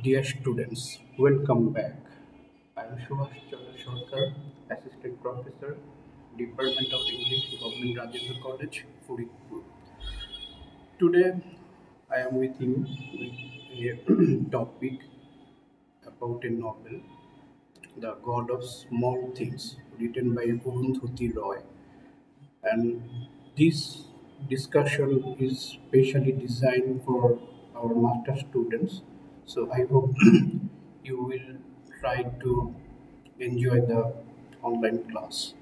Dear students, welcome back. I am Subhash Chandra Sarkar, Assistant Professor, Department of English, Government Rajendra College, Furikpur. Today, I am with you with a topic about a novel, The God of Small Things, written by Arundhati Roy. And this discussion is specially designed for our master students. So I hope you will try to enjoy the online class.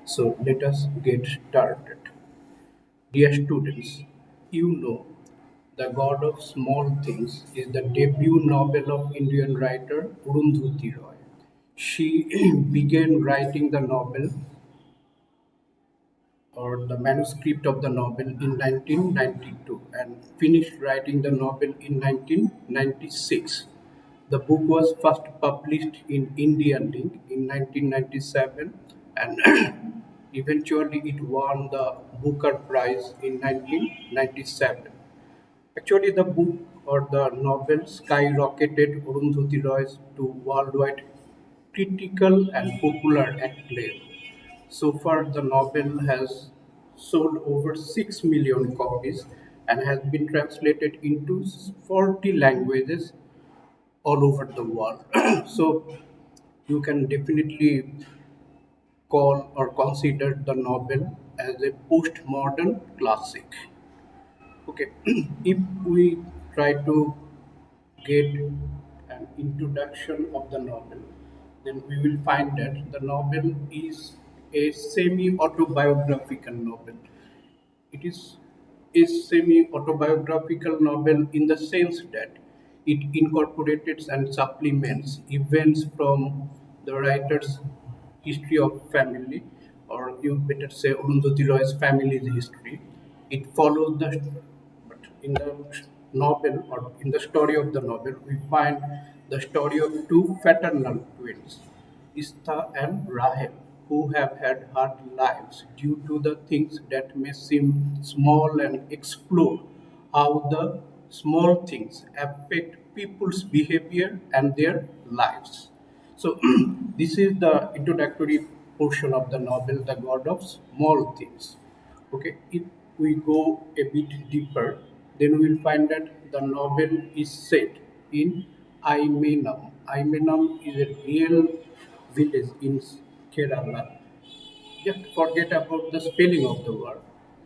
So let us get started. Dear students, you know The God of Small Things is the debut novel of Indian writer Arundhati Roy. She began writing the novel or the manuscript of the novel in 1992 and finished writing the novel in 1996. The book was first published in Indian Link in 1997 and eventually it won the Booker Prize in 1997. Actually, the book or the novel skyrocketed Arundhati Roy's to worldwide critical and popular acclaim. So far, the novel has sold over 6 million copies and has been translated into 40 languages all over the world. So, you can definitely call or consider the novel as a postmodern classic. Okay, if we try to get an introduction of the novel, then we will find that the novel is a semi autobiographical novel. It is a semi autobiographical novel in the sense that it incorporates and supplements events from the writer's history of family, or you better say Arundhati Roy's family's history. It follows the but in the novel or in the story of the novel, we find the story of two fraternal twins, Estha and Rahel, who have had hard lives due to the things that may seem small and explore how the small things affect people's behavior and their lives. So, this is the introductory portion of the novel, The God of Small Things. Okay, if we go a bit deeper, then we'll find that the novel is set in Ayemenem. Ayemenem is a real village in Kerala. Just forget about the spelling of the word.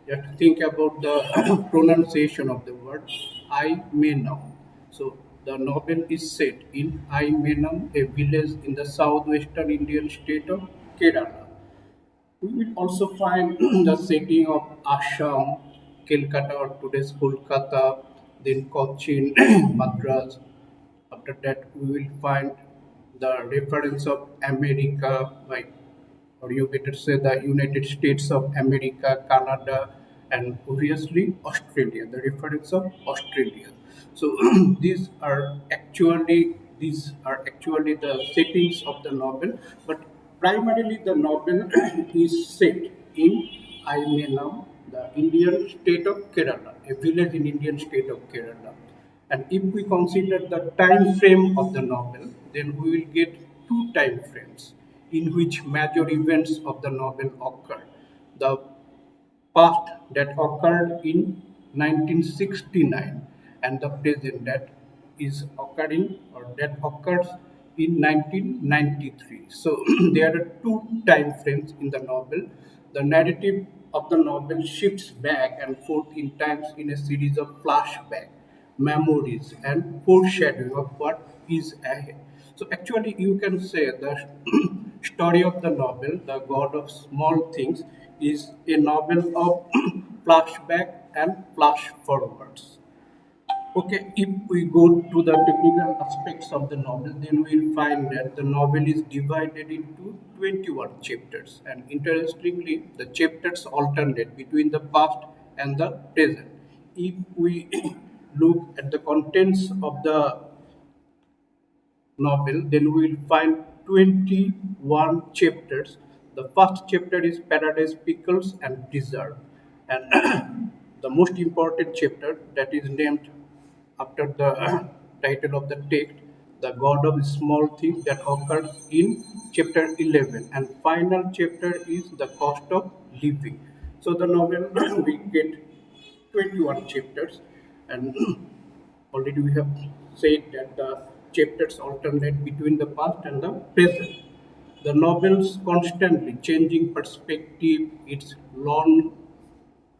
Just think about the pronunciation of the word Imenam. So the novel is set in Imenam, a village in the southwestern Indian state of Kerala. We will also find the setting of Assam, Calcutta or today's Kolkata, then Cochin, Madras. After that, we will find the reference of America, like, or you better say the United States of America, Canada, and obviously Australia, the reference of Australia. So these are actually the settings of the novel, but primarily the novel is set in Imenam, the Indian state of Kerala, a village in Indian state of Kerala. And if we consider the time frame of the novel, then we will get two time frames in which major events of the novel occur. The past that occurred in 1969 and the present that is occurring or that occurs in 1993. So there are two time frames in the novel. The narrative of the novel shifts back and forth in times in a series of flashback, memories, and foreshadowing of what is ahead. So actually, you can say the story of the novel, The God of Small Things, is a novel of flashback and flash forwards. Okay, if we go to the technical aspects of the novel, then we'll find that the novel is divided into 21 chapters, and interestingly, the chapters alternate between the past and the present. If we look at the contents of the novel, then we will find 21 chapters. The first chapter is Paradise Pickles and Preserve, and the most important chapter that is named after the title of the text, the god of small things that occurs in chapter 11, and final chapter is the cost of living. So the novel we get 21 chapters, and already we have said that the chapters alternate between the past and the present. The novel's constantly changing perspective, its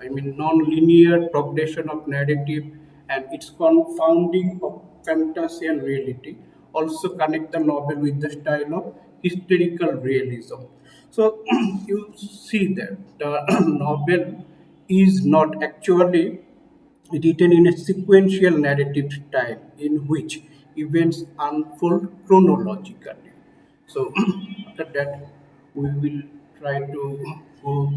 non-linear progression of narrative, and its confounding of fantasy and reality also connect the novel with the style of historical realism. So you see that the novel is not actually written in a sequential narrative style in which events unfold chronologically. So after that, we will try to go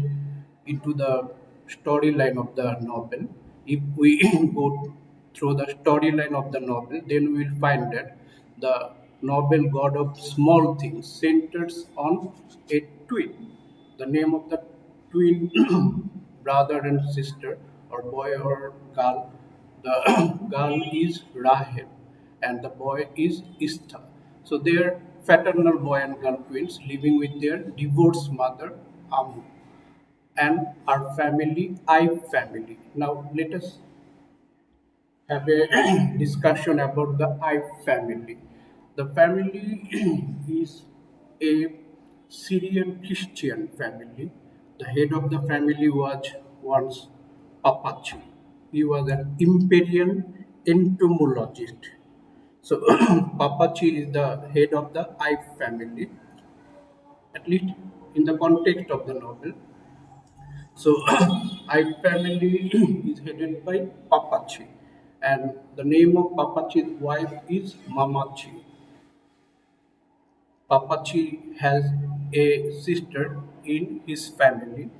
into the storyline of the novel. If we go through the storyline of the novel, then we will find that the novel God of Small Things centers on a twin. The name of the twin brother and sister, or boy or girl. The girl is Rahel and the boy is Estha. So they are fraternal boy and girl twins living with their divorced mother Ammu and her family, Ipe family. Now let us have a discussion about the Ipe family. The family is a Syrian Christian family. The head of the family was once Papachi. He was an imperial entomologist. So Papachi is the head of the Ipe family, at least in the context of the novel. So I family is headed by Papachi, and the name of Papachi's wife is Mamachi. Papachi has a sister in his family.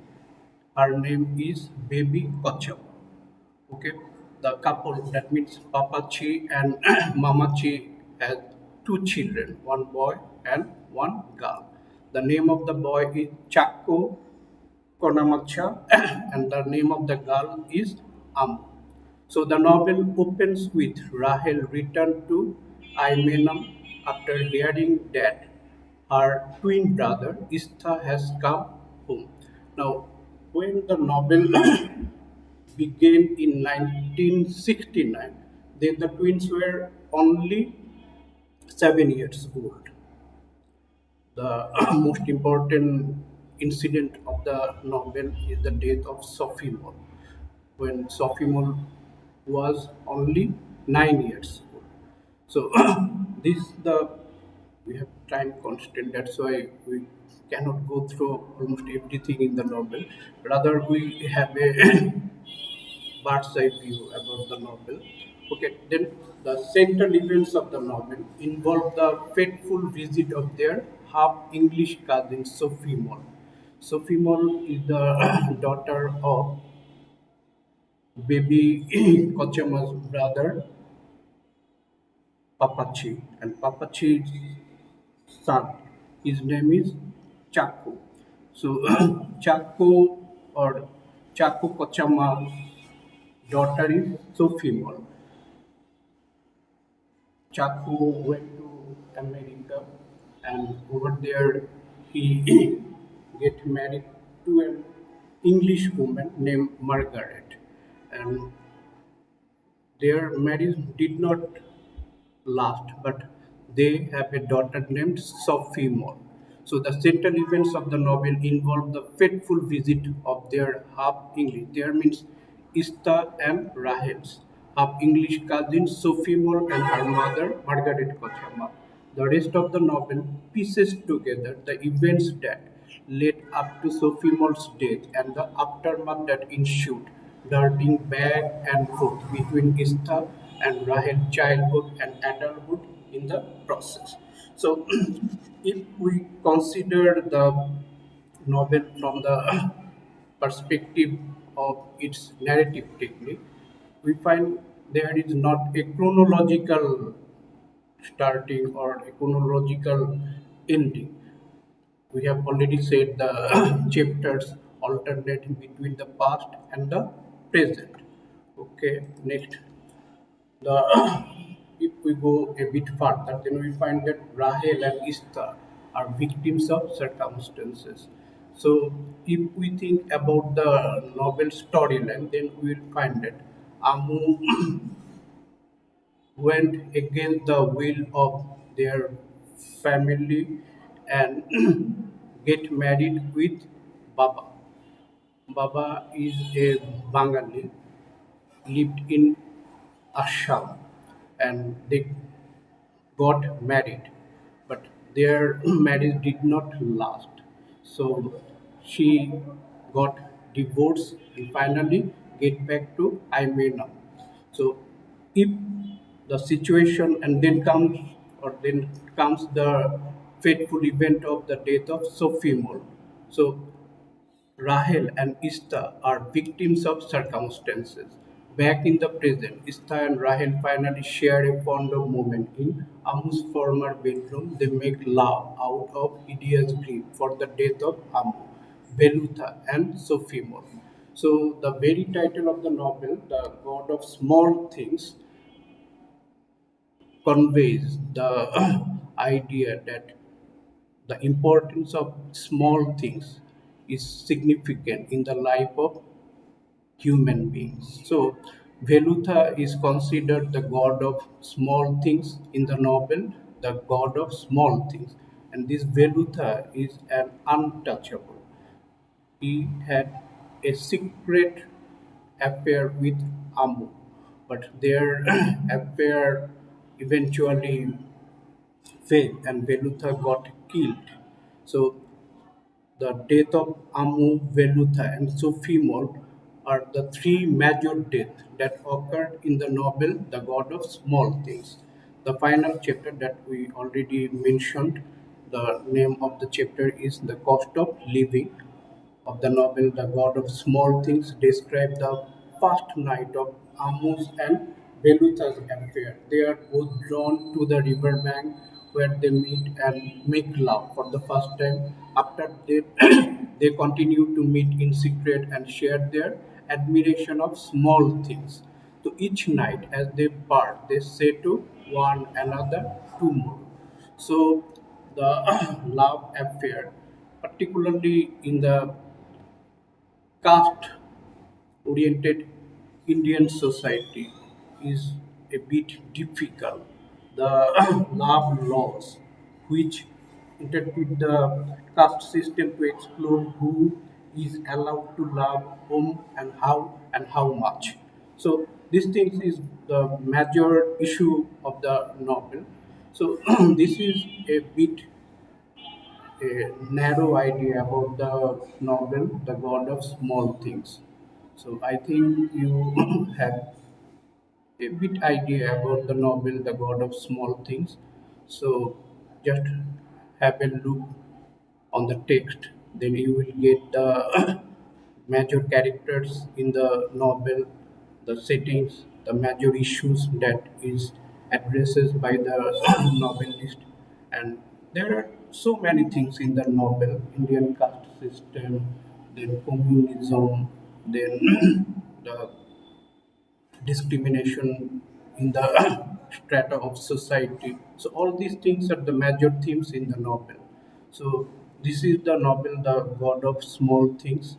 Her name is Baby Kocham. Okay, the couple, that means Papachi and Mamachi, has two children, one boy and one girl. The name of the boy is Chako Konamacha, and the name of the girl is Ammu. So the novel opens with Rahel returned to Ayemenem after hearing that her twin brother Estha has come home. Now, when the novel began in 1969, then the twins were only 7 years old. The most important incident of the novel is the death of Sophie Mol, when Sophie Mol was only 9 years old. So this the we have time constant. That's why we cannot go through almost everything in the novel. Rather, we have a bird's eye view about the novel. Okay, then the central events of the novel involve the fateful visit of their half English cousin Sophie Mol. Sophie Mol is the daughter of baby Kochama's brother Papachi, and Papachi's son. His name is Chaco. So Chaco or Chaco Kochama's daughter is Sophie Mol. Chaco went to America, and over there he get married to an English woman named Margaret, and their marriage did not last, but they have a daughter named Sophie Mol. So the central events of the novel involve the fateful visit of their half English. There means Estha and Rahel's half English cousin Sophie Mol and her mother Margaret Kochama. The rest of the novel pieces together the events that led up to Sophie Mol's death and the aftermath that ensued, darting back and forth between Estha and Rahel's childhood and adulthood in the process. So, if we consider the novel from the perspective of its narrative technique, we find there is not a chronological starting or a chronological ending. We have already said the chapters alternate between the past and the present. Okay, next, the if we go a bit further, then we find that Rahel and Estha are victims of circumstances. So, if we think about the novel storyline, then we will find that Ammu went against the will of their family and get married with Baba. Baba is a Bengali, lived in Assam, and they got married, but their marriage did not last. So she got divorced and finally get back to Imenem. So if the situation and then comes the fateful event of the death of Sophie Mol. So Rahel and Estha are victims of circumstances. Back in the present, Estha and Rahel finally share a fond of moment in Ammu's former bedroom. They make love out of hideous grief for the death of Ammu, Velutha, and Sophie Mol. So, the very title of the novel, The God of Small Things, conveys the idea that the importance of small things is significant in the life of human beings. So, Velutha is considered the god of small things in the novel, the god of small things. And this Velutha is an untouchable. He had a secret affair with Ammu, but their affair eventually failed and Velutha got killed. So the death of Ammu, Velutha, and Sophie Mol are the three major deaths that occurred in the novel The God of Small Things. The final chapter that we already mentioned, the name of the chapter is The Cost of Living of the novel The God of Small Things describe the first night of Ammu's and Velutha's affair. They are both drawn to the riverbank where they meet and make love for the first time. After they, they continue to meet in secret and share their admiration of small things. So each night as they part, they say to one another tomorrow. So the love affair, particularly in the caste oriented Indian society, is a bit difficult. The love laws, which interpret the caste system to explore who is allowed to love whom and how much. So, this thing is the major issue of the novel. So, this is a bit a narrow idea about the novel, The God of Small Things. So I think you have a bit idea about the novel, The God of Small Things. So just have a look on the text, then you will get the major characters in the novel, the settings, the major issues that is addresses by the novelist, and there are so many things in the novel: Indian caste system, then communism, then the discrimination in the strata of society. So all these things are the major themes in the novel. So this is the novel, The God of Small Things.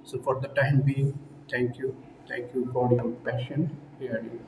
So for the time being, thank you. Thank you for your passion hearing.